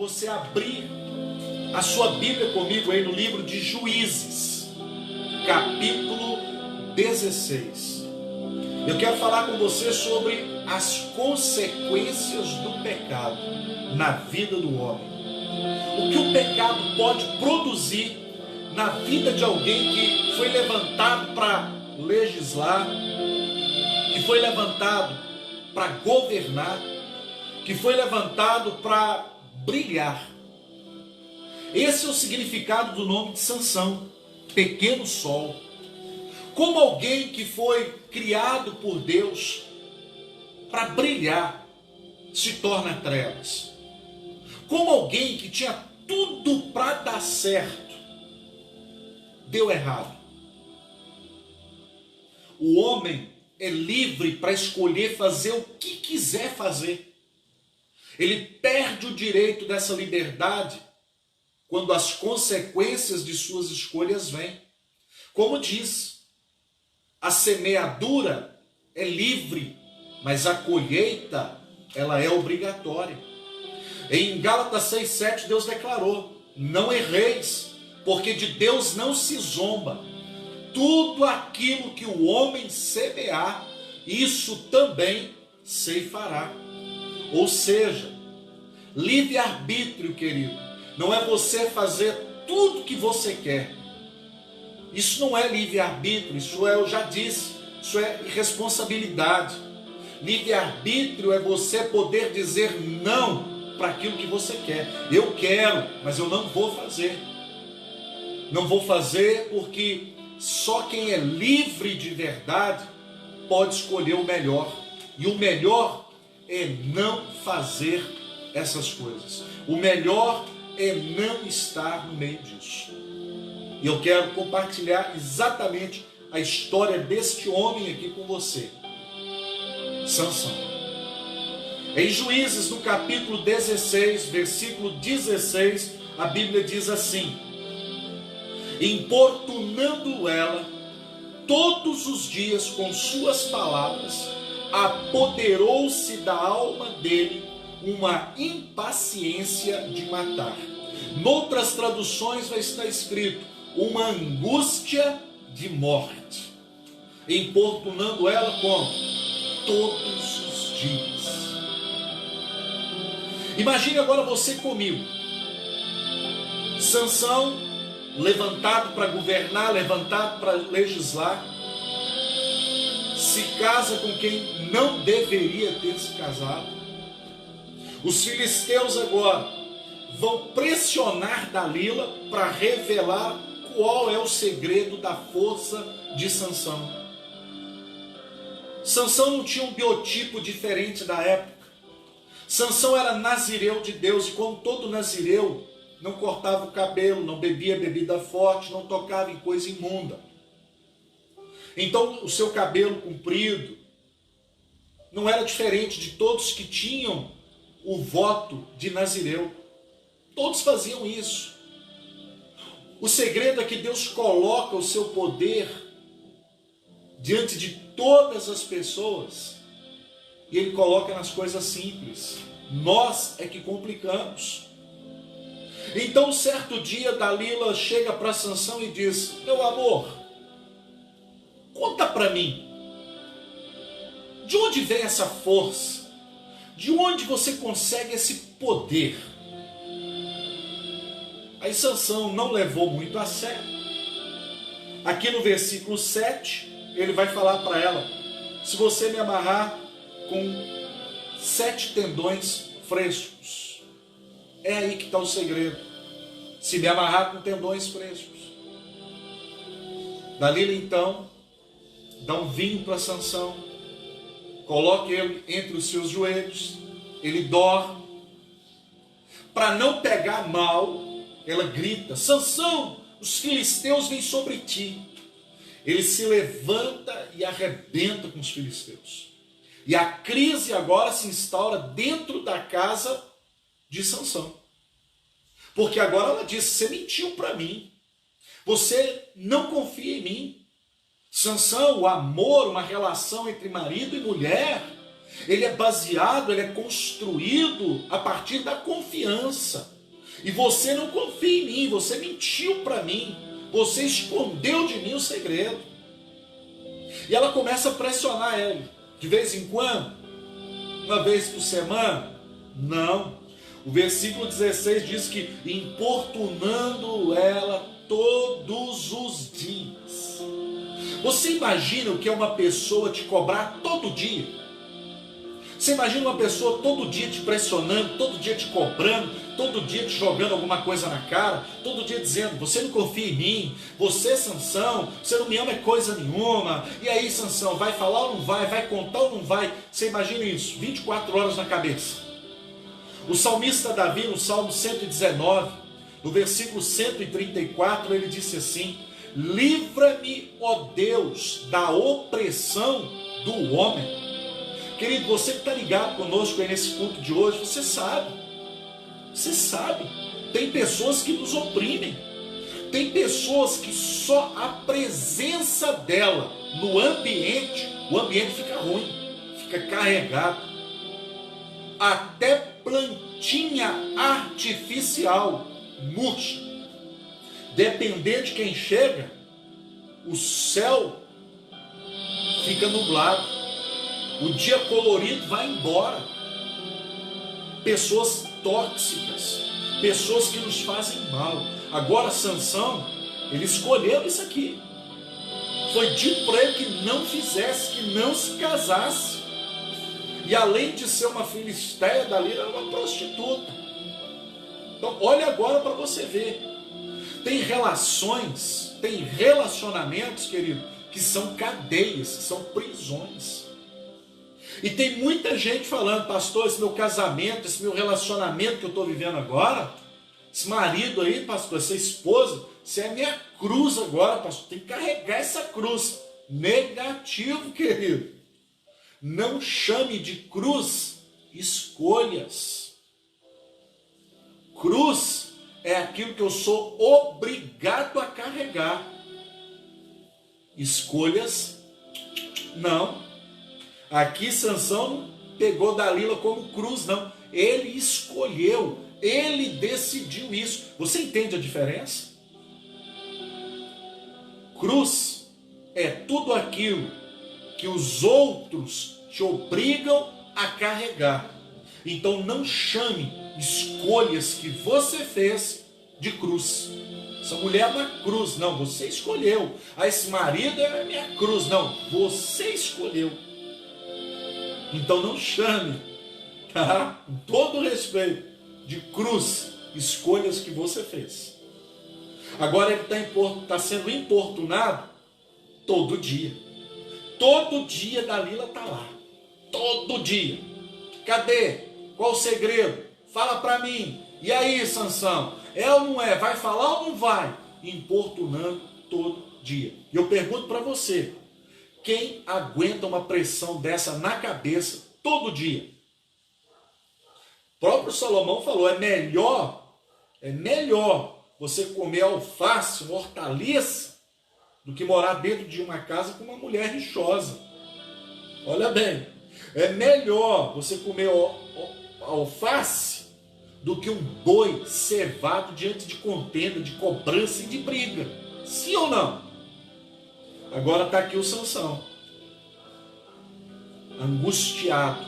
você abrir a sua Bíblia comigo aí no livro de Juízes, capítulo 16. Eu quero falar com você sobre as consequências do pecado na vida do homem. O que o pecado pode produzir na vida de alguém que foi levantado para legislar, que foi levantado para governar, que foi levantado para brilhar. Esse é o significado do nome de Sansão, pequeno sol. Como alguém que foi criado por Deus para brilhar, se torna trevas. Como alguém que tinha tudo para dar certo, deu errado. O homem é livre para escolher fazer o que quiser fazer. Ele perde o direito dessa liberdade quando as consequências de suas escolhas vêm. Como diz, a semeadura é livre, mas a colheita, ela é obrigatória. Em Gálatas 6,7, Deus declarou: não erreis, porque de Deus não se zomba. Tudo aquilo que o homem semear, isso também ceifará. Ou seja, livre-arbítrio, querido, não é você fazer tudo que você quer. Isso não é livre-arbítrio, isso é, eu já disse, isso é irresponsabilidade. Livre-arbítrio é você poder dizer não para aquilo que você quer. Eu quero, mas eu não vou fazer. Não vou fazer porque só quem é livre de verdade pode escolher o melhor. E o melhor é não fazer essas coisas. O melhor é não estar no meio disso. E eu quero compartilhar exatamente a história deste homem aqui com você. Sansão. Em Juízes, no capítulo 16, versículo 16, a Bíblia diz assim: importunando ela todos os dias com suas palavras, apoderou-se da alma dele uma impaciência de matar. Noutras traduções vai estar escrito uma angústia de morte. Importunando ela como? Todos os dias. Imagine agora você comigo. Sansão, levantado para governar, levantado para legislar, se casa com quem não deveria ter se casado. Os filisteus agora vão pressionar Dalila para revelar qual é o segredo da força de Sansão. Sansão não tinha um biotipo diferente da época. Sansão era nazireu de Deus, e como todo nazireu, não cortava o cabelo, não bebia bebida forte, não tocava em coisa imunda. Então o seu cabelo comprido não era diferente de todos que tinham o voto de nazireu. Todos faziam isso. O segredo é que Deus coloca o seu poder diante de todas as pessoas e Ele coloca nas coisas simples. Nós é que complicamos. Então, certo dia, Dalila chega para Sansão e diz: meu amor, conta para mim, de onde vem essa força? De onde você consegue esse poder? Aí Sansão não levou muito a sério. Aqui no versículo 7, ele vai falar para ela: se você me amarrar com 7 tendões frescos, é aí que está o segredo. Se me amarrar com tendões frescos. Dalila então dá um vinho para Sansão, coloca ele entre os seus joelhos, ele dorme. Para não pegar mal, ela grita: Sansão, os filisteus vêm sobre ti. Ele se levanta e arrebenta com os filisteus. E a crise agora se instaura dentro da casa de Sansão. Porque agora ela diz: você mentiu para mim. Você não confia em mim. Sansão, o amor, uma relação entre marido e mulher, Ele é baseado, ele é construído a partir da confiança. E você não confia em mim, você mentiu para mim, você escondeu de mim o segredo. E ela começa a pressionar ele, de vez em quando, uma vez por semana. Não. O versículo 16 diz que importunando ela todos os dias. Você imagina o que é uma pessoa te cobrar todo dia? Você imagina uma pessoa todo dia te pressionando, todo dia te cobrando, todo dia te jogando alguma coisa na cara, todo dia dizendo, você não confia em mim, você, Sansão, você não me ama coisa nenhuma, e aí, Sansão, vai falar ou não vai, vai contar ou não vai? Você imagina isso, 24 horas na cabeça. O salmista Davi, no Salmo 119, no versículo 134, ele disse assim, livra-me, ó Deus, da opressão do homem. Querido, você que está ligado conosco aí nesse culto de hoje, você sabe, tem pessoas que nos oprimem, tem pessoas que só a presença dela no ambiente, o ambiente fica ruim, fica carregado, até plantinha artificial murcha, dependendo de quem chega, o céu fica nublado, o dia colorido vai embora. Pessoas tóxicas, pessoas que nos fazem mal. Agora Sansão, ele escolheu isso aqui. Foi dito para ele que não fizesse, que não se casasse. E além de ser uma filisteia, Dalila era uma prostituta. Então olha agora para você ver. Tem relações, tem relacionamentos, querido, que são cadeias, são prisões. E tem muita gente falando, pastor, esse meu casamento, esse meu relacionamento que eu estou vivendo agora, esse marido aí, pastor, essa esposa, isso é minha cruz agora, pastor, tem que carregar essa cruz. Negativo, querido. Não chame de cruz escolhas. Cruz é aquilo que eu sou obrigado a carregar. Escolhas, não. Aqui Sansão não pegou Dalila como cruz, não. Ele escolheu, ele decidiu isso. Você entende a diferença? Cruz é tudo aquilo que os outros te obrigam a carregar. Então não chame escolhas que você fez de cruz. Essa mulher é uma cruz, não, você escolheu. Ah, esse marido é minha cruz, não, você escolheu. Então não chame, tá? Com todo respeito, de cruz, escolhas que você fez. Agora ele está sendo importunado todo dia. Todo dia Dalila está lá. Todo dia. Cadê? Qual o segredo? Fala para mim. E aí, Sansão? É ou não é? Vai falar ou não vai? Importunando todo dia. E eu pergunto para você. Quem aguenta uma pressão dessa na cabeça todo dia? O próprio Salomão falou, é melhor você comer alface, hortaliça, do que morar dentro de uma casa com uma mulher rixosa. Olha bem, é melhor você comer alface do que um boi cevado diante de contenda, de cobrança e de briga. Sim ou não? Agora está aqui o Sansão, angustiado,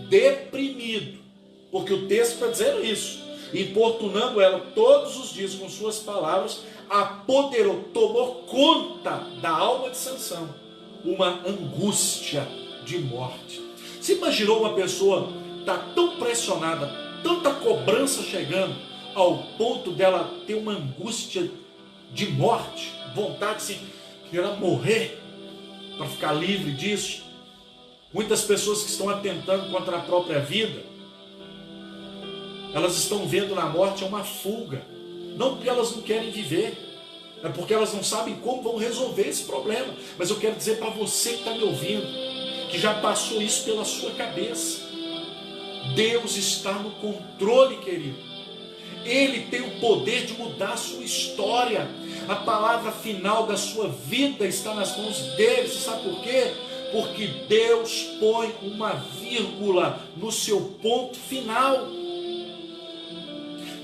deprimido, porque o texto está dizendo isso, importunando ela todos os dias com suas palavras, apoderou, tomou conta da alma de Sansão, uma angústia de morte. Você imaginou uma pessoa está tão pressionada, tanta cobrança chegando, ao ponto dela ter uma angústia de morte, vontade de querer morrer para ficar livre disso? Muitas pessoas que estão atentando contra a própria vida, elas estão vendo na morte uma fuga, não porque elas não querem viver, é porque elas não sabem como vão resolver esse problema. Mas eu quero dizer para você que está me ouvindo, que já passou isso pela sua cabeça, Deus está no controle, querido. Ele tem o poder de mudar a sua história. A palavra final da sua vida está nas mãos dele. Você sabe por quê? Porque Deus põe uma vírgula no seu ponto final.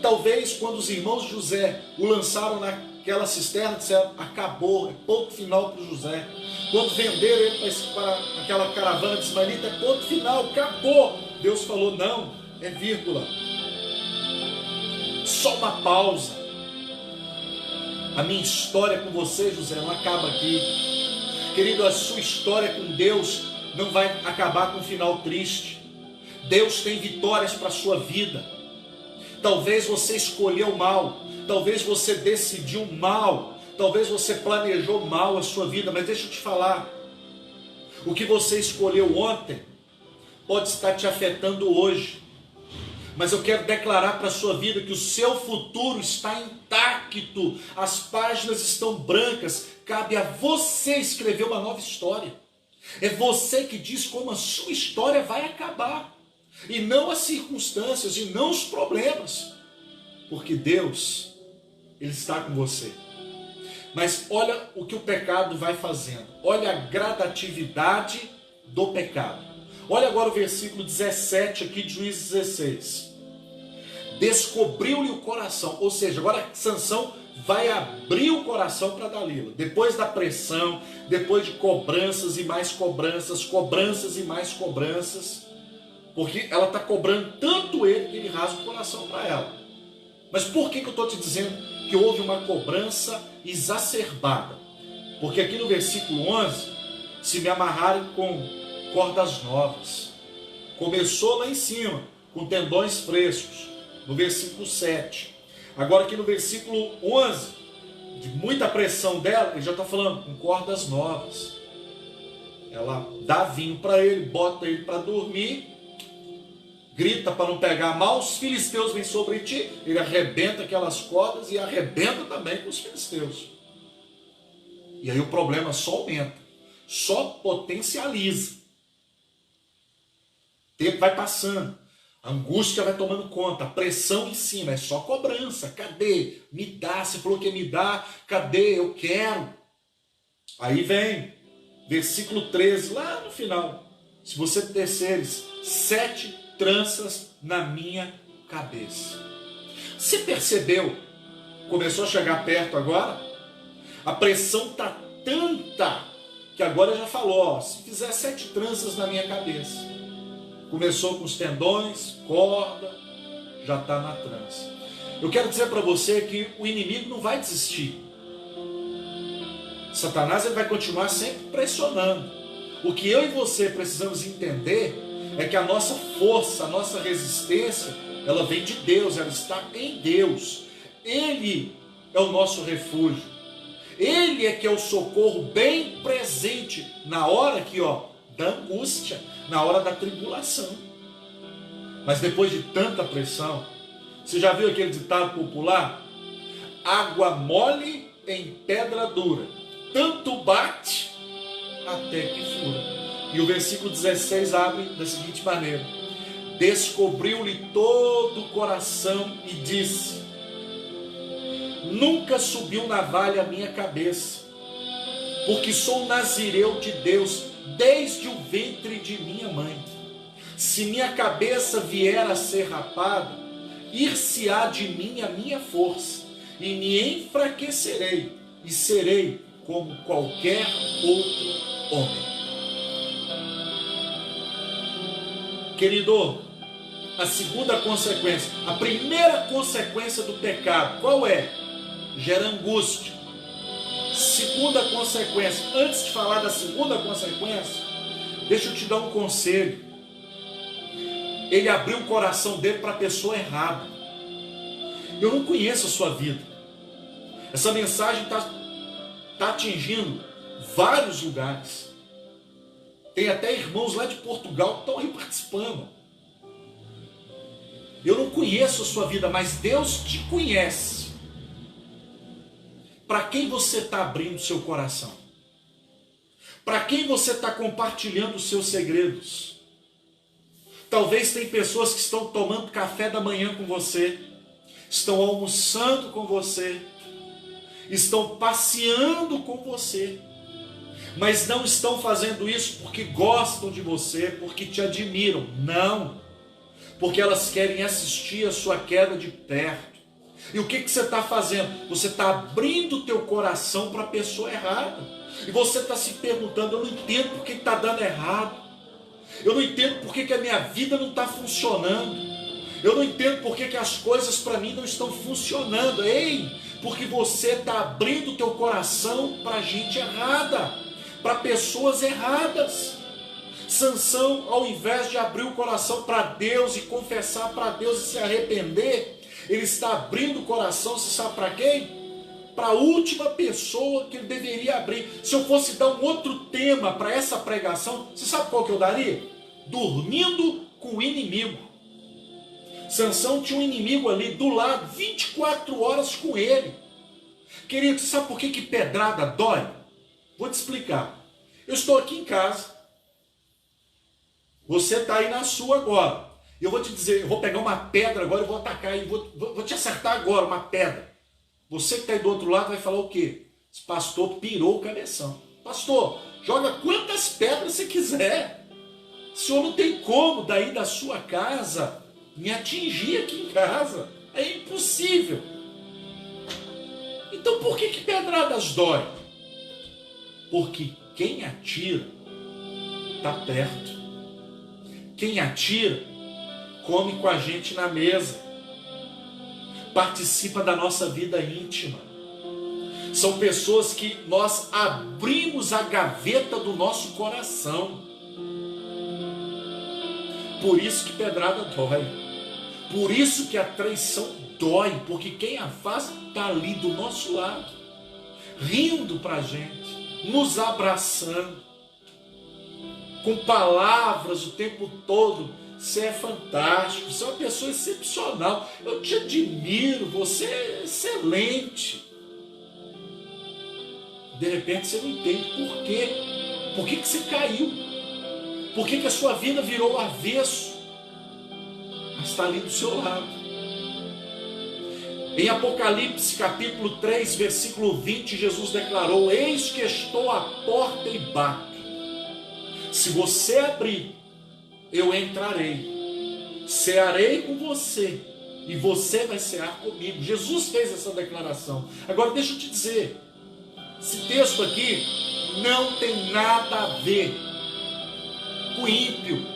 Talvez quando os irmãos de José o lançaram naquela cisterna, disseram, acabou, é ponto final para o José. Quando venderam ele para aquela caravana de ismaelita, é ponto final, acabou. Deus falou, não, é vírgula. Só uma pausa. A minha história com você, José, não acaba aqui. Querido, a sua história com Deus não vai acabar com um final triste. Deus tem vitórias para a sua vida. Talvez você escolheu mal, talvez você decidiu mal, talvez você planejou mal a sua vida, mas deixa eu te falar, o que você escolheu ontem pode estar te afetando hoje, mas eu quero declarar para a sua vida que o seu futuro está intacto, as páginas estão brancas, cabe a você escrever uma nova história, é você que diz como a sua história vai acabar, e não as circunstâncias, e não os problemas, porque Deus, Ele está com você. Mas olha o que o pecado vai fazendo, olha a gradatividade do pecado. Olha agora o versículo 17 aqui de Juízes 16. Descobriu-lhe o coração, ou seja, agora Sansão vai abrir o coração para Dalila. Depois da pressão, depois de cobranças e mais cobranças, cobranças e mais cobranças, porque ela está cobrando tanto ele que ele rasga o coração para ela. Mas por que eu estou te dizendo que houve uma cobrança exacerbada? Porque aqui no versículo 11, se me amarrarem com cordas novas. Começou lá em cima, com tendões frescos, no versículo 7. Agora aqui no versículo 11, de muita pressão dela, ele já está falando com cordas novas. Ela dá vinho para ele, bota ele para dormir, grita para não pegar mal, os filisteus vêm sobre ti, ele arrebenta aquelas cordas e arrebenta também com os filisteus. E aí o problema só aumenta, só potencializa. O tempo vai passando, a angústia vai tomando conta, a pressão em cima, é só cobrança. Cadê? Me dá, você falou que ia me dar, cadê? Eu quero. Aí vem, versículo 13, lá no final. Se você teceres 7 tranças na minha cabeça. Você percebeu? Começou a chegar perto agora? A pressão está tanta que agora já falou, ó, se fizer 7 tranças na minha cabeça. Começou com os tendões, corda, já está na trança. Eu quero dizer para você que o inimigo não vai desistir. Satanás ele vai continuar sempre pressionando. O que eu e você precisamos entender é que a nossa força, a nossa resistência, ela vem de Deus, ela está em Deus. Ele é o nosso refúgio. Ele é que é o socorro bem presente na hora aqui, ó, da angústia, na hora da tribulação. Mas depois de tanta pressão, você já viu aquele ditado popular? Água mole em pedra dura, tanto bate até que fura. E o versículo 16 abre da seguinte maneira: descobriu-lhe todo o coração e disse: nunca subiu navalha a minha cabeça, porque sou nazireu de Deus desde o ventre de minha mãe. Se minha cabeça vier a ser rapada, ir-se-á de mim a minha força, e me enfraquecerei, e serei como qualquer outro homem. Querido, a segunda consequência, a primeira consequência do pecado, qual é? Gera angústia. Segunda consequência, antes de falar da segunda consequência, deixa eu te dar um conselho. Ele abriu o coração dele para a pessoa errada. Eu não conheço a sua vida. Essa mensagem está atingindo vários lugares. Tem até irmãos lá de Portugal que estão aí participando. Eu não conheço a sua vida, mas Deus te conhece. Para quem você está abrindo seu coração? Para quem você está compartilhando os seus segredos? Talvez tem pessoas que estão tomando café da manhã com você, estão almoçando com você, estão passeando com você, Mas não estão fazendo isso porque gostam de você, porque te admiram. Não. Porque elas querem assistir a sua queda de perto. E o que você está fazendo? Você está abrindo o teu coração para a pessoa errada. E você está se perguntando, eu não entendo por que está dando errado. Eu não entendo por que a minha vida não está funcionando. Eu não entendo por que as coisas para mim não estão funcionando. Ei, porque você está abrindo o teu coração para gente errada, para pessoas erradas. Sansão, ao invés de abrir o coração para Deus e confessar para Deus e se arrepender, ele está abrindo o coração, você sabe para quem? Para a última pessoa que ele deveria abrir. Se eu fosse dar um outro tema para essa pregação, você sabe qual que eu daria? Dormindo com o inimigo. Sansão tinha um inimigo ali do lado, 24 horas com ele. Querido, você sabe por que pedrada dói? Vou te explicar. Eu estou aqui em casa. Você está aí na sua agora. Eu vou te dizer, eu vou pegar uma pedra agora, eu vou atacar e vou te acertar agora, uma pedra. Você que está aí do outro lado vai falar o quê? Esse pastor pirou o cabeção. Pastor, joga quantas pedras você quiser. O senhor não tem como daí da sua casa me atingir aqui em casa. É impossível. Então por que pedradas dói? Porque quem atira está perto. Quem atira come com a gente na mesa, participa da nossa vida íntima. São pessoas que nós abrimos a gaveta do nosso coração. Por isso que pedrada dói. Por isso que a traição dói, porque quem a faz está ali do nosso lado, rindo para a gente, nos abraçando, com palavras o tempo todo. Você é fantástico, você é uma pessoa excepcional, eu te admiro, você é excelente. De repente você não entende por quê. Por que você caiu? Por que a sua vida virou avesso? Mas está ali do seu lado. Em Apocalipse capítulo 3, versículo 20, Jesus declarou: eis que estou à porta e bato. Se você abrir, eu entrarei, cearei com você, e você vai cear comigo. Jesus fez essa declaração. Agora deixa eu te dizer, esse texto aqui não tem nada a ver com ímpio.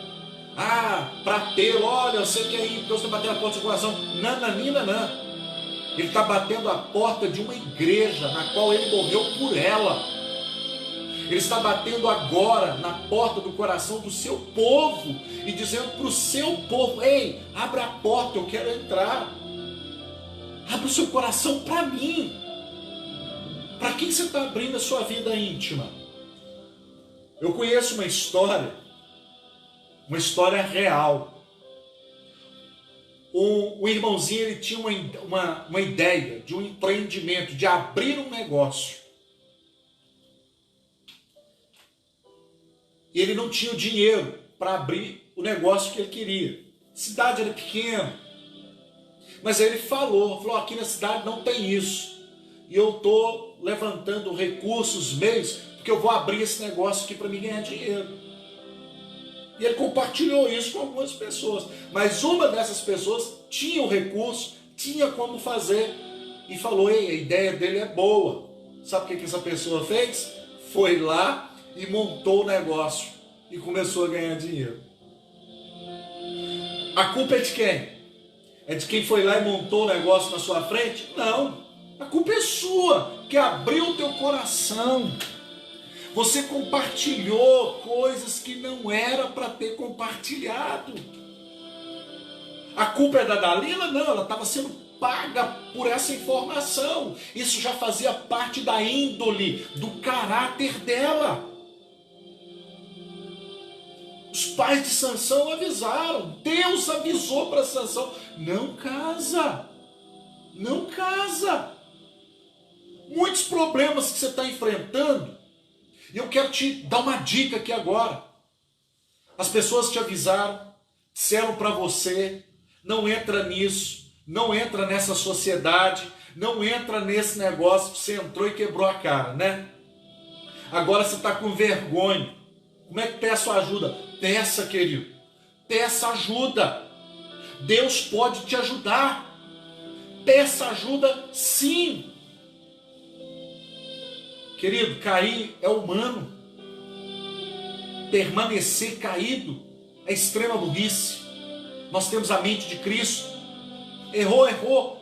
Para ter, olha, eu sei que é ímpio, Deus está batendo a porta do seu coração. Nananina. Ele está batendo a porta de uma igreja, na qual ele morreu por ela. Ele está batendo agora na porta do coração do seu povo e dizendo para o seu povo: ei, abre a porta, eu quero entrar. Abre o seu coração para mim. Para quem você está abrindo a sua vida íntima? Eu conheço uma história real. O irmãozinho, ele tinha uma ideia de um empreendimento, de abrir um negócio. E ele não tinha o dinheiro para abrir o negócio que ele queria. A cidade era pequena. Mas aí ele falou, aqui na cidade não tem isso. E eu estou levantando recursos, meios, porque eu vou abrir esse negócio aqui para me ganhar dinheiro. E ele compartilhou isso com algumas pessoas. Mas uma dessas pessoas tinha o recurso, tinha como fazer. E falou: ei, a ideia dele é boa. Sabe o que essa pessoa fez? Foi lá e montou o negócio e começou a ganhar dinheiro. A culpa é de quem? É de quem foi lá e montou o negócio na sua frente? Não. A culpa é sua, que abriu o teu coração. Você compartilhou coisas que não era para ter compartilhado. A culpa é da Dalila? Não, ela estava sendo paga por essa informação. Isso já fazia parte da índole, do caráter dela. Os pais de Sansão avisaram. Deus avisou para Sansão: não casa. Não casa. Muitos problemas que você está enfrentando. E eu quero te dar uma dica aqui agora. As pessoas te avisaram, disseram para você: não entra nisso, não entra nessa sociedade, não entra nesse negócio que você entrou e quebrou a cara, né? Agora você está com vergonha. Como é que peço ajuda? Peça, querido. Peça ajuda. Deus pode te ajudar. Peça ajuda, sim. Querido, cair é humano. Permanecer caído é extrema burrice. Nós temos a mente de Cristo. Errou.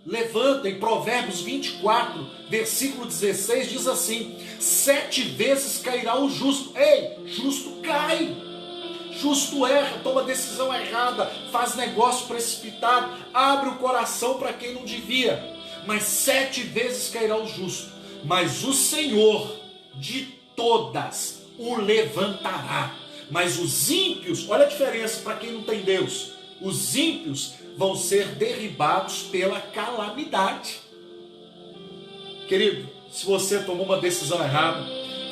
Levanta. Em Provérbios 24, versículo 16, diz assim: 7 vezes cairá o justo. Ei, justo cai. Justo erra, toma decisão errada, faz negócio precipitado, abre o coração para quem não devia. Mas 7 vezes cairá o justo. Mas o Senhor de todas o levantará. Mas os ímpios, olha a diferença para quem não tem Deus. Os ímpios vão ser derribados pela calamidade. Querido, se você tomou uma decisão errada,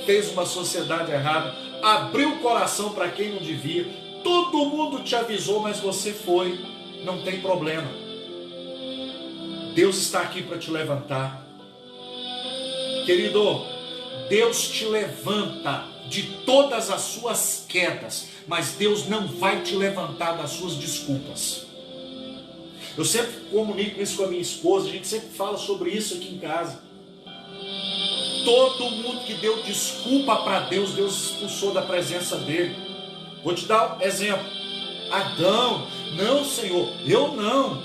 fez uma sociedade errada, abriu o coração para quem não devia, todo mundo te avisou, mas você foi, não tem problema. Deus está aqui para te levantar. Querido, Deus te levanta de todas as suas quedas, mas Deus não vai te levantar das suas desculpas. Eu sempre comunico isso com a minha esposa, a gente sempre fala sobre isso aqui em casa. Todo mundo que deu desculpa para Deus, Deus expulsou da presença dele. Vou te dar um exemplo. Adão, não, Senhor, eu não.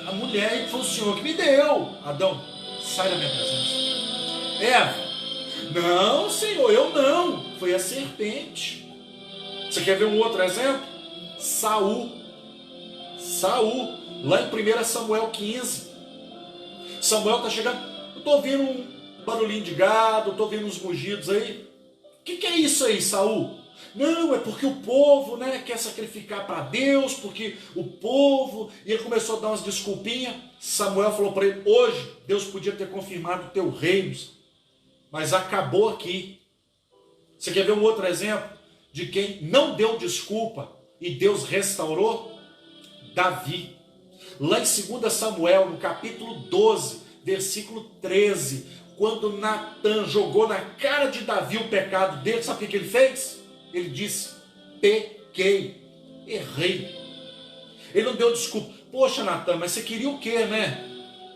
A mulher foi o Senhor que me deu. Adão, sai da minha presença. Eva, não, Senhor, eu não. Foi a serpente. Você quer ver um outro exemplo? Saul, lá em 1 Samuel 15. Samuel está chegando. Eu estou ouvindo um barulhinho de gado, estou ouvindo uns mugidos aí. O que é isso aí, Saul? Não, é porque o povo, quer sacrificar para Deus, porque o povo... E ele começou a dar umas desculpinhas. Samuel falou para ele: hoje Deus podia ter confirmado o teu reino, mas acabou aqui. Você quer ver um outro exemplo de quem não deu desculpa e Deus restaurou? Davi. Lá em 2 Samuel, no capítulo 12, versículo 13, quando Natan jogou na cara de Davi o pecado dele, sabe o que ele fez? Ele disse: pequei, errei. Ele não deu desculpa. Poxa, Natan, mas você queria o quê,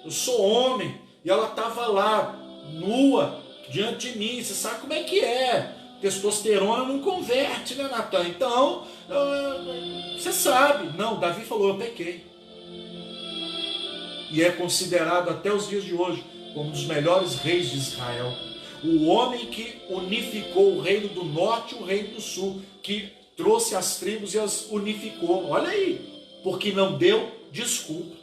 Eu sou homem, e ela estava lá, nua, diante de mim. Você sabe como é que é. Testosterona não converte, Natan? Então, você sabe. Não, Davi falou: eu pequei. E é considerado até os dias de hoje como um dos melhores reis de Israel. O homem que unificou o reino do norte e o reino do sul, que trouxe as tribos e as unificou. Olha aí, porque não deu desculpa.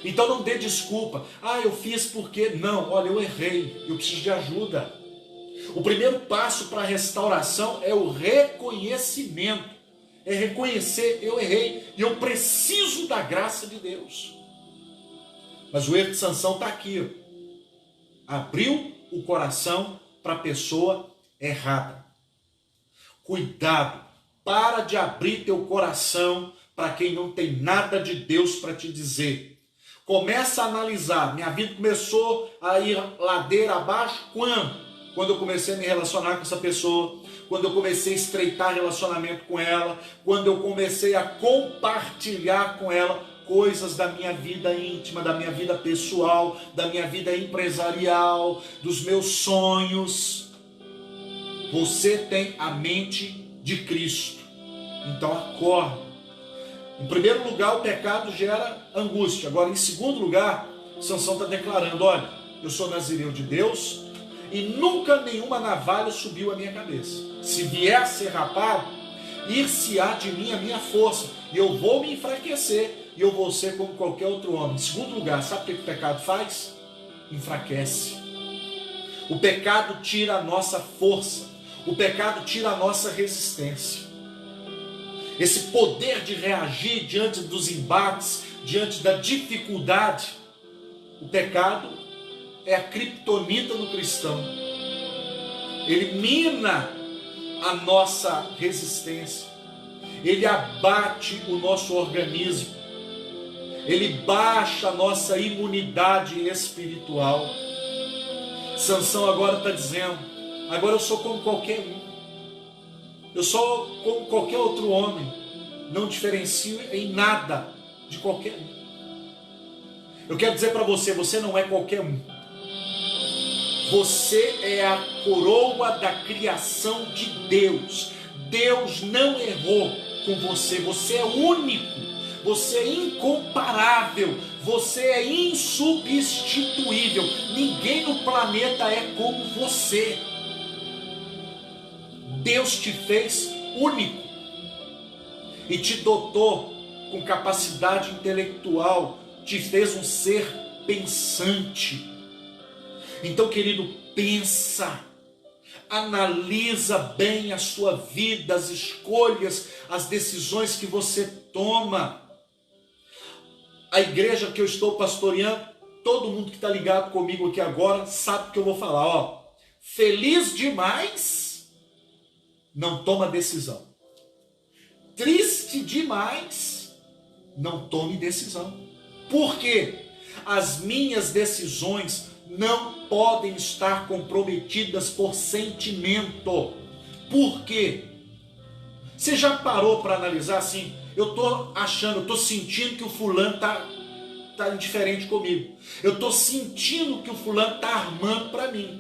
Então não dê desculpa. Eu fiz porque... Não, olha, eu errei, eu preciso de ajuda. O primeiro passo para a restauração é o reconhecimento. É reconhecer: eu errei e eu preciso da graça de Deus. Mas o erro de Sansão está aqui. Abriu o coração para a pessoa errada. Cuidado. Para de abrir teu coração para quem não tem nada de Deus para te dizer. Começa a analisar. Minha vida começou a ir ladeira abaixo quando? Quando eu comecei a me relacionar com essa pessoa, quando eu comecei a estreitar relacionamento com ela, quando eu comecei a compartilhar com ela coisas da minha vida íntima, da minha vida pessoal, da minha vida empresarial, dos meus sonhos. Você tem a mente de Cristo. Então acorda. Em primeiro lugar, o pecado gera angústia. Agora, em segundo lugar, Sansão está declarando: olha, eu sou nazireu de Deus e nunca nenhuma navalha subiu à minha cabeça. Se vier a ser rapado, ir-se-á de mim a minha força, e eu vou me enfraquecer, e eu vou ser como qualquer outro homem. Em segundo lugar, sabe o que o pecado faz? Enfraquece. O pecado tira a nossa força. O pecado tira a nossa resistência. Esse poder de reagir diante dos embates, diante da dificuldade. O pecado é a criptonita do cristão. Ele mina a nossa resistência. Ele abate o nosso organismo. Ele baixa a nossa imunidade espiritual. Sansão agora está dizendo: Agora eu sou como qualquer um. Eu sou como qualquer outro homem. Não diferencio em nada de qualquer um. Eu quero dizer para você, você não é qualquer um. Você é a coroa da criação de Deus. Deus não errou com você. Você é único. Você é incomparável. Você é insubstituível. Ninguém no planeta é como você. Deus te fez único e te dotou com capacidade intelectual, te fez um ser pensante. Então, querido, pensa, analisa bem a sua vida, as escolhas, as decisões que você toma. A igreja que eu estou pastoreando, todo mundo que está ligado comigo aqui agora sabe o que eu vou falar. Ó, feliz demais, não toma decisão. Triste demais, não tome decisão. Por quê? As minhas decisões não podem estar comprometidas por sentimento. Por quê? Você já parou para analisar assim? Eu estou sentindo que o fulano tá indiferente comigo. Eu estou sentindo que o fulano está armando para mim.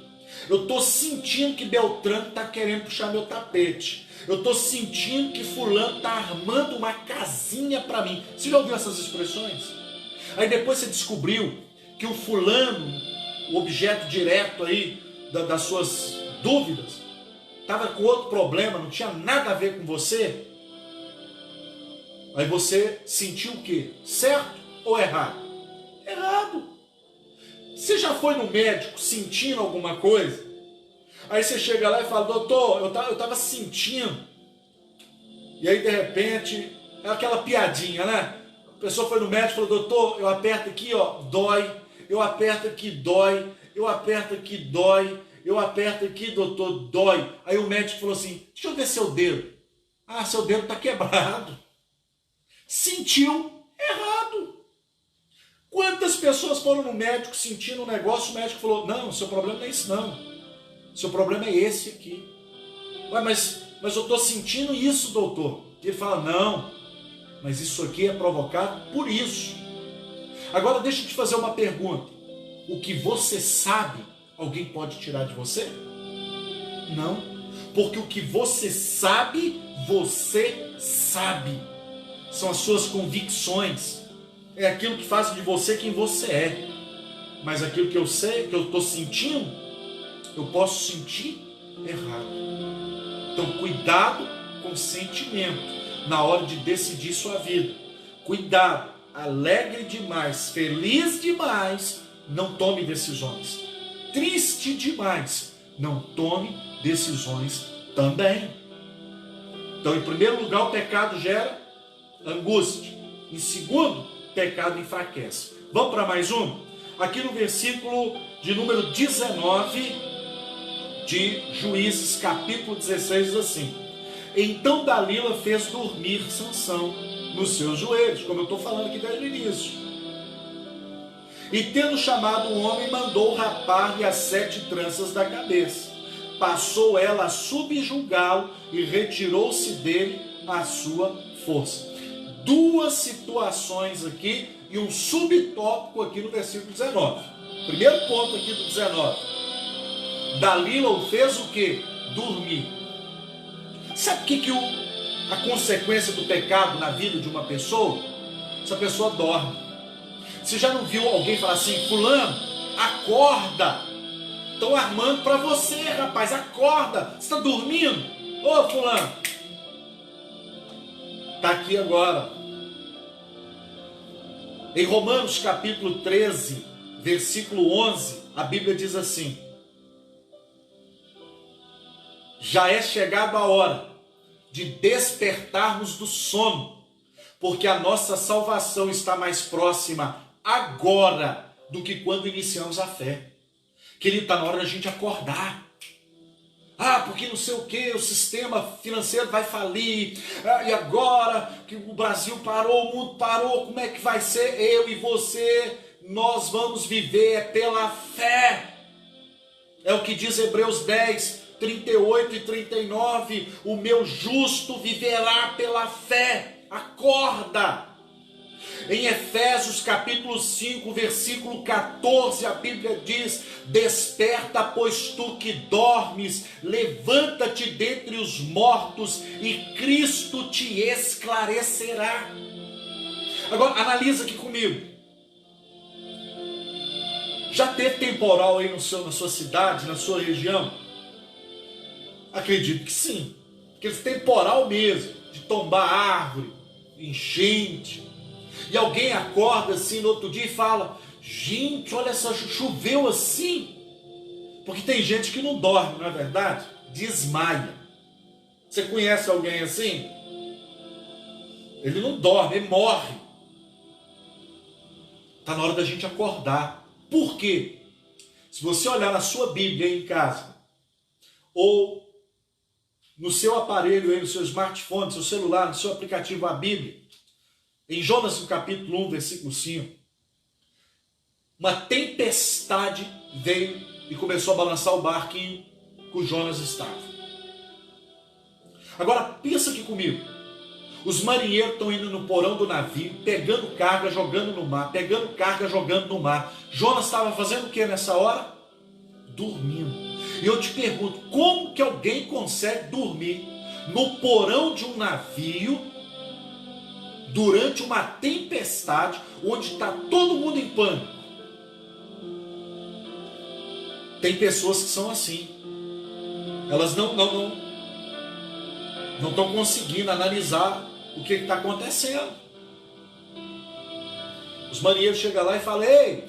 Eu estou sentindo que Beltrano está querendo puxar meu tapete. Eu estou sentindo que fulano está armando uma casinha para mim. Você já ouviu essas expressões? Aí depois você descobriu que o fulano, o objeto direto aí das suas dúvidas, estava com outro problema, não tinha nada a ver com você. Aí você sentiu o quê? Certo ou errado? Errado. Você já foi no médico sentindo alguma coisa? Aí você chega lá e fala, doutor, eu estava sentindo. E aí de repente, é aquela piadinha, né? A pessoa foi no médico e falou, doutor, eu aperto aqui, ó, dói. Eu aperto aqui, dói. Eu aperto aqui, dói. Eu aperto aqui, doutor, dói. Aí o médico falou assim, deixa eu ver seu dedo. Ah, seu dedo está quebrado. Sentiu errado. Quantas pessoas foram no médico sentindo um negócio, o médico falou, não, seu problema não é isso não. Seu problema é esse aqui. Ué, mas eu estou sentindo isso, doutor. Ele fala, não, mas isso aqui é provocado por isso. Agora deixa eu te fazer uma pergunta. O que você sabe, alguém pode tirar de você? Não. Porque o que você sabe, são as suas convicções. É aquilo que faz de você quem você é. Mas aquilo que eu sei, que eu estou sentindo, eu posso sentir errado. Então cuidado com o sentimento na hora de decidir sua vida. Cuidado, alegre demais, feliz demais, não tome decisões. Triste demais, não tome decisões também. Então, em primeiro lugar, o pecado gera angústia. Em segundo, pecado enfraquece. Vamos para mais um? Aqui no versículo de número 19 de Juízes, capítulo 16, diz assim: então Dalila fez dormir Sansão nos seus joelhos, como eu estou falando aqui desde o início. E tendo chamado o homem, mandou rapar-lhe as 7 tranças da cabeça. Passou ela a subjugá-lo e retirou-se dele a sua força. Duas situações aqui e um subtópico aqui no versículo 19. Primeiro ponto aqui do 19. Dalila o fez o quê? Dormir. Sabe o que a consequência do pecado na vida de uma pessoa? Essa pessoa dorme. Você já não viu alguém falar assim, fulano, acorda. Estão armando para você, rapaz, acorda. Você está dormindo? Ô fulano. Está aqui agora. Em Romanos capítulo 13, versículo 11, a Bíblia diz assim: já é chegada a hora de despertarmos do sono, porque a nossa salvação está mais próxima agora do que quando iniciamos a fé. Querido, está na hora da gente acordar. Ah, porque não sei o que, o sistema financeiro vai falir, e agora que o Brasil parou, o mundo parou, como é que vai ser? Eu e você, nós vamos viver pela fé. É o que diz Hebreus 10, 38 e 39, o meu justo viverá pela fé. Acorda! Em Efésios capítulo 5, versículo 14, a Bíblia diz: desperta, pois tu que dormes, levanta-te dentre os mortos e Cristo te esclarecerá. Agora, analisa aqui comigo. Já teve temporal aí na sua cidade, na sua região? Acredito que sim. Aquele temporal mesmo, de tombar árvore, enchente. E alguém acorda assim no outro dia e fala: gente, olha só, choveu assim. Porque tem gente que não dorme, não é verdade? Desmaia. Você conhece alguém assim? Ele não dorme, ele morre. Está na hora da gente acordar. Por quê? Se você olhar na sua Bíblia aí em casa, ou no seu aparelho, aí, no seu smartphone, no seu celular, no seu aplicativo A Bíblia, em Jonas, no capítulo 1, versículo 5, uma tempestade veio e começou a balançar o barquinho que o Jonas estava. Agora, pensa aqui comigo. Os marinheiros estão indo no porão do navio, pegando carga, jogando no mar, pegando carga, jogando no mar. Jonas estava fazendo o que nessa hora? Dormindo. E eu te pergunto, como que alguém consegue dormir no porão de um navio durante uma tempestade onde está todo mundo em pânico? Tem pessoas que são assim. Elas não estão conseguindo analisar o que está acontecendo. Os marinheiros chegam lá e falam: ei,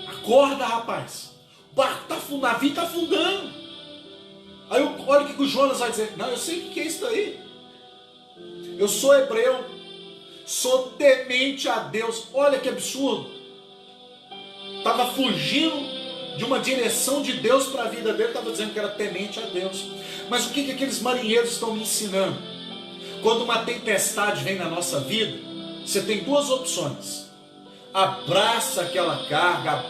acorda, rapaz, o barco está afundando, o navio está afundando. Aí olha o que o Jonas vai dizer: não, eu sei o que é isso daí. Eu sou hebreu, sou temente a Deus. Olha que absurdo. Estava fugindo de uma direção de Deus para a vida dele, estava dizendo que era temente a Deus. Mas o que aqueles marinheiros estão me ensinando? Quando uma tempestade vem na nossa vida, você tem duas opções: abraça aquela carga,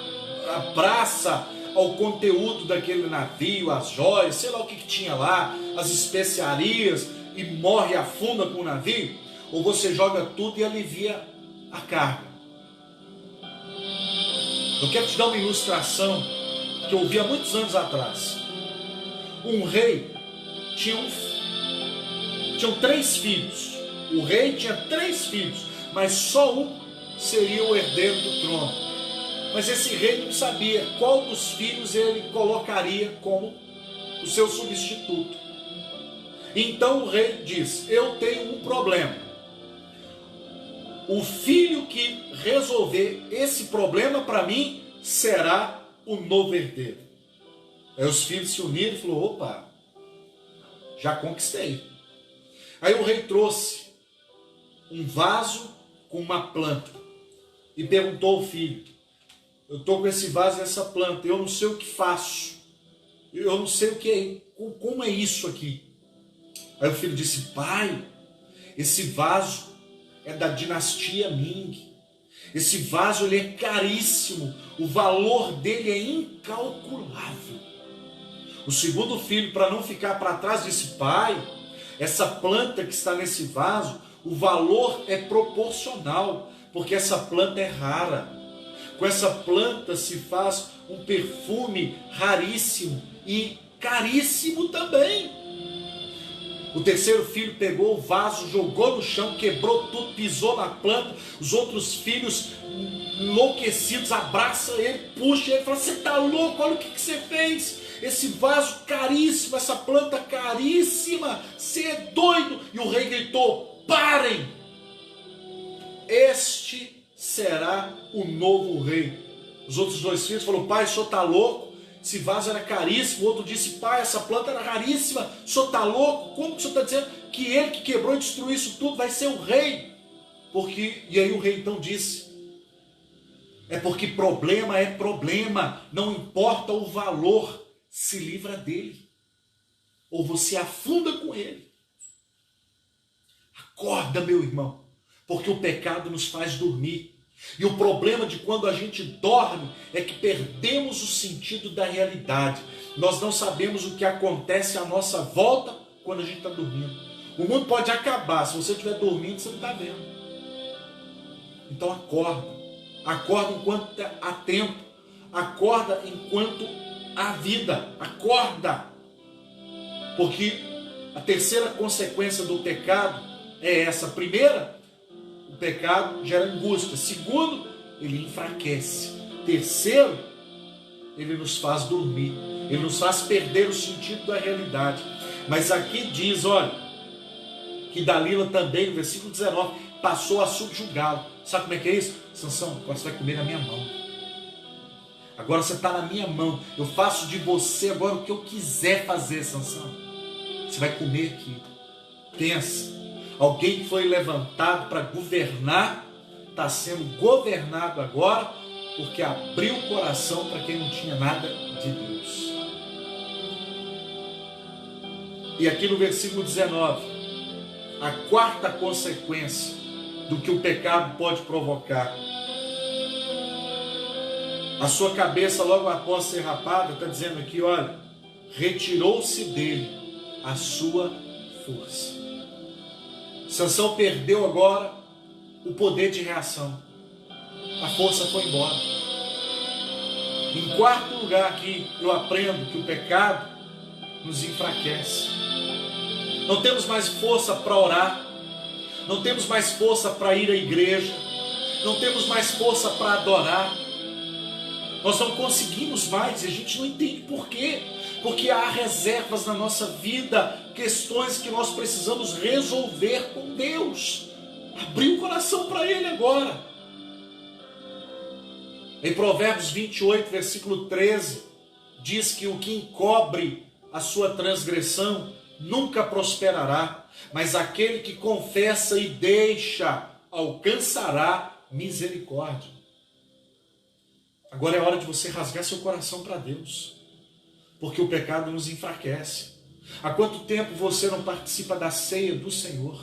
abraça ao conteúdo daquele navio, as joias, sei lá o que tinha lá, as especiarias, e morre, afunda com o navio, ou você joga tudo e alivia a carga. Eu quero te dar uma ilustração que eu ouvi há muitos anos atrás. Um rei tinham 3 filhos. O rei tinha 3 filhos, mas só um seria o herdeiro do trono. Mas esse rei não sabia qual dos filhos ele colocaria como o seu substituto. Então o rei diz: eu tenho um problema. O filho que resolver esse problema para mim será o novo herdeiro. Aí os filhos se uniram e falaram: opa, já conquistei. Aí o rei trouxe um vaso com uma planta e perguntou ao filho: eu estou com esse vaso e essa planta, eu não sei o que faço, eu não sei o que é, como é isso aqui. Aí o filho disse: pai, esse vaso é da dinastia Ming, esse vaso ele é caríssimo, o valor dele é incalculável. O segundo filho, para não ficar para trás, disse: pai, essa planta que está nesse vaso, o valor é proporcional, porque essa planta é rara. Com essa planta se faz um perfume raríssimo e caríssimo também. O terceiro filho pegou o vaso, jogou no chão, quebrou tudo, pisou na planta. Os outros filhos, enlouquecidos, abraçam ele, puxam ele e falam: você está louco, olha o que você fez. Esse vaso caríssimo, essa planta caríssima, você é doido. E o rei gritou: parem! Este será o novo rei. Os outros 2 filhos falaram: pai, o senhor está louco? Esse vaso era caríssimo. O outro disse: pai, essa planta era raríssima, o senhor está louco? Como que o senhor está dizendo que ele que quebrou e destruiu isso tudo vai ser o rei? E aí o rei então disse: é porque problema é problema, não importa o valor, se livra dele, ou você afunda com ele. Acorda, meu irmão, porque o pecado nos faz dormir. E o problema de quando a gente dorme é que perdemos o sentido da realidade. Nós não sabemos o que acontece à nossa volta quando a gente está dormindo. O mundo pode acabar, se você estiver dormindo, você não está vendo. Então acorda. Acorda enquanto há tempo. Acorda enquanto há vida. Acorda. Porque a terceira consequência do pecado é essa. Primeira, o pecado gera angústia. Segundo, ele enfraquece. Terceiro, ele nos faz dormir. Ele nos faz perder o sentido da realidade. Mas aqui diz, olha, que Dalila também, no versículo 19, passou a subjugá-lo. Sabe como é que é isso? Sansão, agora você vai comer na minha mão. Agora você está na minha mão. Eu faço de você agora o que eu quiser fazer, Sansão. Você vai comer aqui. Pensa. Alguém que foi levantado para governar, está sendo governado agora, porque abriu o coração para quem não tinha nada de Deus. E aqui no versículo 19, a quarta consequência do que o pecado pode provocar. A sua cabeça, logo após ser rapada, está dizendo aqui, olha, retirou-se dele a sua força. Sansão perdeu agora o poder de reação. A força foi embora. Em quarto lugar aqui, eu aprendo que o pecado nos enfraquece. Não temos mais força para orar. Não temos mais força para ir à igreja. Não temos mais força para adorar. Nós não conseguimos mais e a gente não entende por quê. Porque há reservas na nossa vida, questões que nós precisamos resolver com Deus. Abrir o coração para Ele agora. Em Provérbios 28, versículo 13, diz que o que encobre a sua transgressão nunca prosperará, mas aquele que confessa e deixa alcançará misericórdia. Agora é hora de você rasgar seu coração para Deus, porque o pecado nos enfraquece. Há quanto tempo você não participa da ceia do Senhor?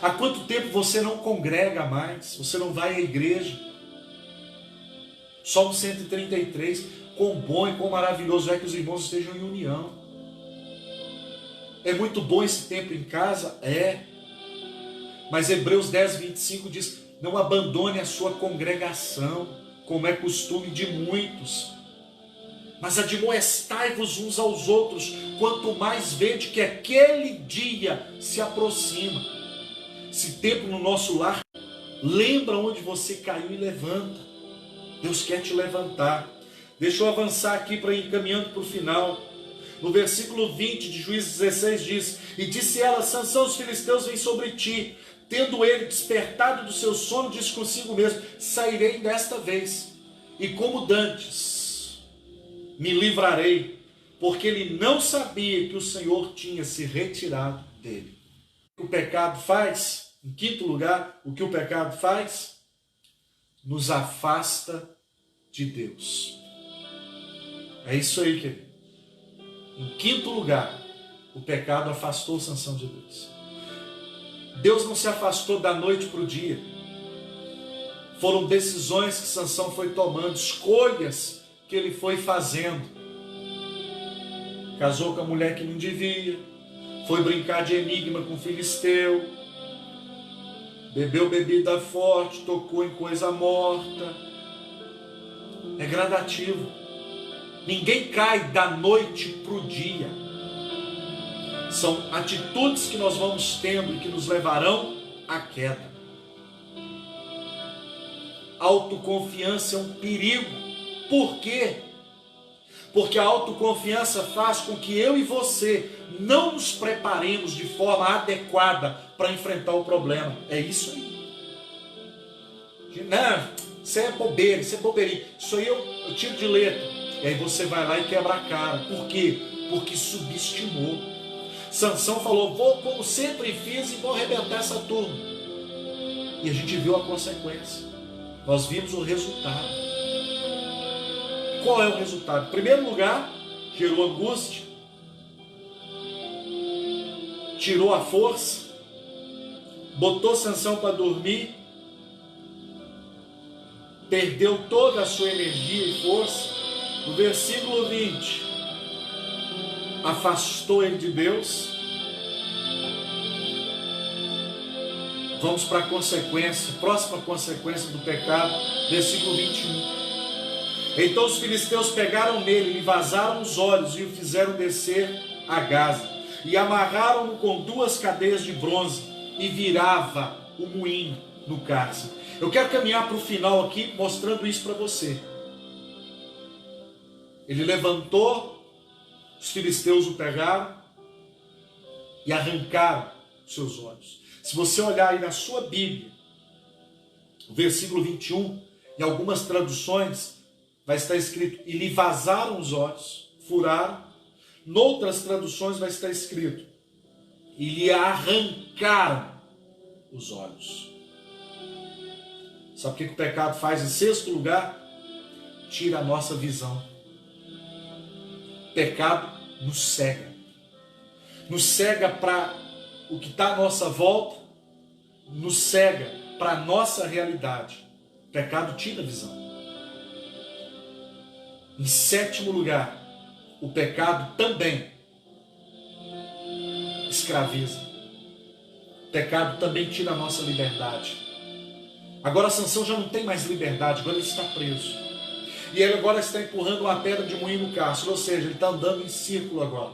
Há quanto tempo você não congrega mais? Você não vai à igreja? Salmo 133, quão bom e quão maravilhoso é que os irmãos estejam em união. É muito bom esse tempo em casa? É. Mas Hebreus 10, 25 diz, não abandone a sua congregação, como é costume de muitos, mas admoestai-vos uns aos outros, quanto mais vede que aquele dia se aproxima. Esse tempo no nosso lar, lembra onde você caiu e levanta. Deus quer te levantar. Deixa eu avançar aqui para ir caminhando para o final. No versículo 20 de Juízes 16 diz, e disse ela, Sansão, os filisteus vêm sobre ti. Tendo ele despertado do seu sono, disse consigo mesmo, sairei desta vez, e como dantes, me livrarei, porque ele não sabia que o Senhor tinha se retirado dele. O que o pecado faz? Em quinto lugar, o que o pecado faz? Nos afasta de Deus. É isso aí, querido. Em quinto lugar, o pecado afastou Sansão de Deus. Deus não se afastou da noite para o dia. Foram decisões que Sansão foi tomando, escolhas que ele foi fazendo. Casou com a mulher que não devia, foi brincar de enigma com o filisteu, bebeu bebida forte, tocou em coisa morta. É gradativo. Ninguém cai da noite para o dia. São atitudes que nós vamos tendo e que nos levarão à queda. Autoconfiança é um perigo. Por quê? Porque a autoconfiança faz com que eu e você não nos preparemos de forma adequada para enfrentar o problema. É isso aí. Não, isso é bobeira, isso é bobeirinha. Isso aí eu tiro de letra. E aí você vai lá e quebra a cara. Por quê? Porque subestimou. Sansão falou, vou como sempre fiz e vou arrebentar essa turma. E a gente viu a consequência. Nós vimos o resultado. Qual é o resultado? Em primeiro lugar, gerou angústia, tirou a força, botou Sansão para dormir perdeu toda a sua energia e força. No versículo 20, afastou ele de Deus. Vamos para a consequência, próxima consequência do pecado, versículo 21. Então os filisteus pegaram nele, lhe vazaram os olhos e o fizeram descer a Gaza. E amarraram-no com 2 cadeias de bronze e virava o moinho no cárcere. Eu quero caminhar para o final aqui, mostrando isso para você. Ele levantou, os filisteus o pegaram e arrancaram os seus olhos. Se você olhar aí na sua Bíblia, o versículo 21, em algumas traduções, vai estar escrito, e lhe vazaram os olhos, furaram. Noutras traduções vai estar escrito, e lhe arrancaram os olhos. Sabe o que o pecado faz em sexto lugar? Tira a nossa visão. O pecado nos cega. Nos cega para o que está à nossa volta, nos cega para a nossa realidade. O pecado tira a visão. Em sétimo lugar, o pecado também escraviza. O pecado também tira a nossa liberdade. Agora Sansão já não tem mais liberdade, agora ele está preso. E ele agora está empurrando uma pedra de moinho no cárcere, ou seja, ele está andando em círculo agora.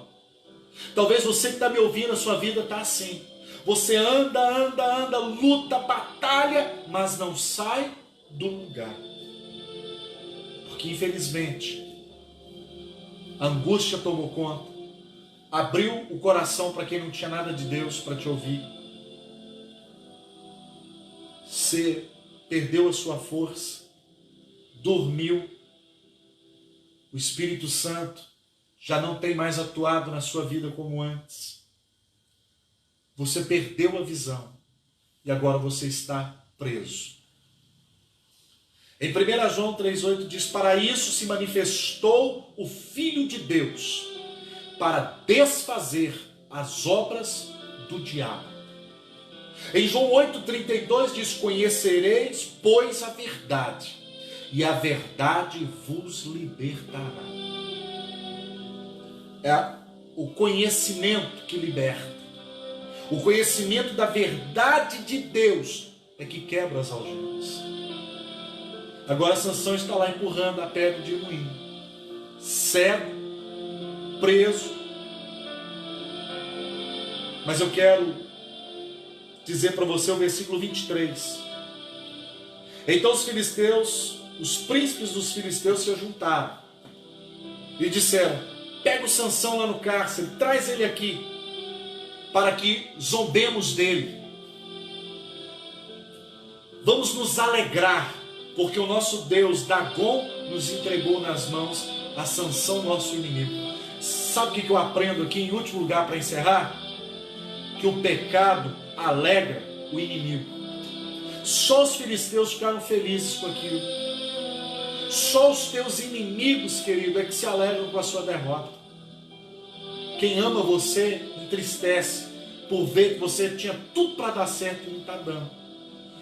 Talvez você que está me ouvindo, a sua vida está assim. Você anda, luta, batalha, mas não sai do lugar. Porque infelizmente, a angústia tomou conta, abriu o coração para quem não tinha nada de Deus para te ouvir. Você perdeu a sua força, dormiu, o Espírito Santo já não tem mais atuado na sua vida como antes. Você perdeu a visão e agora você está preso. Em 1 João 3,8 diz, para isso se manifestou o Filho de Deus, para desfazer as obras do diabo. Em João 8,32 diz, conhecereis, pois, a verdade, e a verdade vos libertará. É o conhecimento que liberta. O conhecimento da verdade de Deus é que quebra as algemas. Agora Sansão está lá empurrando a pedra de moinho, cego, preso. Mas eu quero dizer para você o versículo 23. Então os filisteus, os príncipes dos filisteus se juntaram e disseram, pega o Sansão lá no cárcere, traz ele aqui, para que zombemos dele. Vamos nos alegrar, porque o nosso Deus, Dagon, nos entregou nas mãos a Sansão, nosso inimigo. Sabe o que eu aprendo aqui, em último lugar, para encerrar? Que o pecado alegra o inimigo. Só os filisteus ficaram felizes com aquilo. Só os teus inimigos, querido, é que se alegram com a sua derrota. Quem ama você entristece por ver que você tinha tudo para dar certo e não está dando.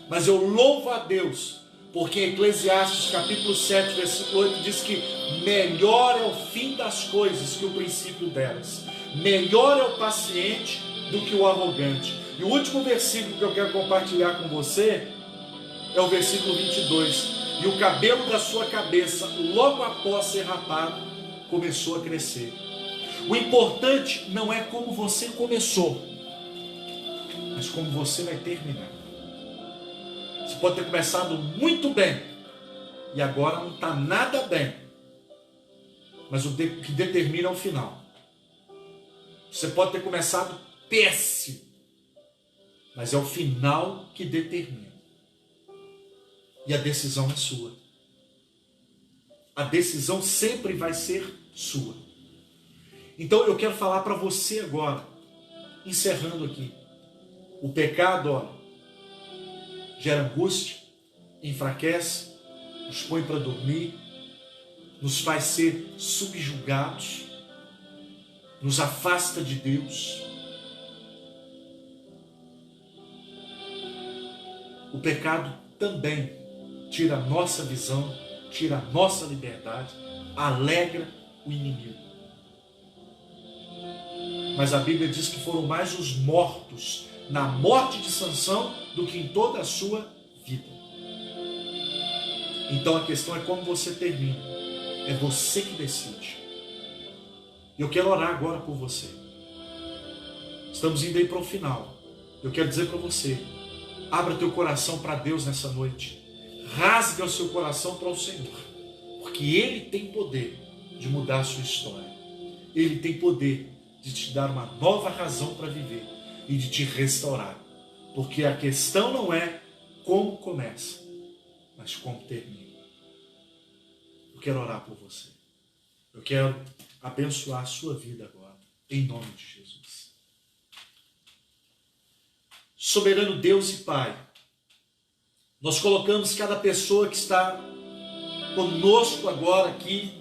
Mas eu louvo a Deus, porque em Eclesiastes capítulo 7, versículo 8 diz que melhor é o fim das coisas que o princípio delas. Melhor é o paciente do que o arrogante. E o último versículo que eu quero compartilhar com você é o versículo 22. E o cabelo da sua cabeça, logo após ser rapado, começou a crescer. O importante não é como você começou, mas como você vai terminar. Você pode ter começado muito bem e agora não está nada bem, mas o que determina é o final. Você pode ter começado péssimo, mas é o final que determina. E a decisão é sua. A decisão sempre vai ser sua. Então eu quero falar para você agora, encerrando aqui. O pecado, ó, gera angústia, enfraquece, nos põe para dormir, nos faz ser subjugados, nos afasta de Deus. O pecado também tira a nossa visão, tira a nossa liberdade, alegra o inimigo. Mas a Bíblia diz que foram mais os mortos na morte de Sansão do que em toda a sua vida. Então a questão é como você termina. É você que decide. Eu quero orar agora por você. Estamos indo aí para o final. Eu quero dizer para você, abra teu coração para Deus nessa noite. Rasga o seu coração para o Senhor. Porque Ele tem poder de mudar a sua história. Ele tem poder de te dar uma nova razão para viver e de te restaurar. Porque a questão não é como começa, mas como termina. Eu quero orar por você. Eu quero abençoar a sua vida agora, em nome de Jesus. Soberano Deus e Pai, nós colocamos cada pessoa que está conosco agora aqui,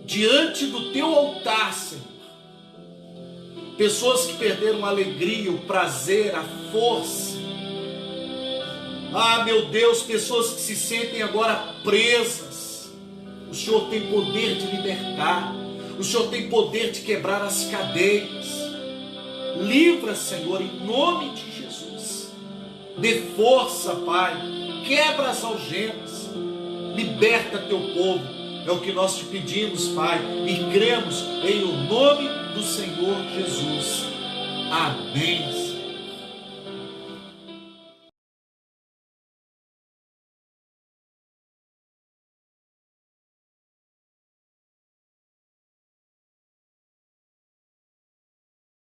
diante do teu altar, Senhor. Pessoas que perderam a alegria, o prazer, a força. Ah, meu Deus, pessoas que se sentem agora presas. O Senhor tem poder de libertar. O Senhor tem poder de quebrar as cadeias. Livra, Senhor, em nome de Jesus. Dê força, Pai. Quebra as algemas. Liberta teu povo. É o que nós te pedimos, Pai, e cremos em o nome do Senhor Jesus. Amém.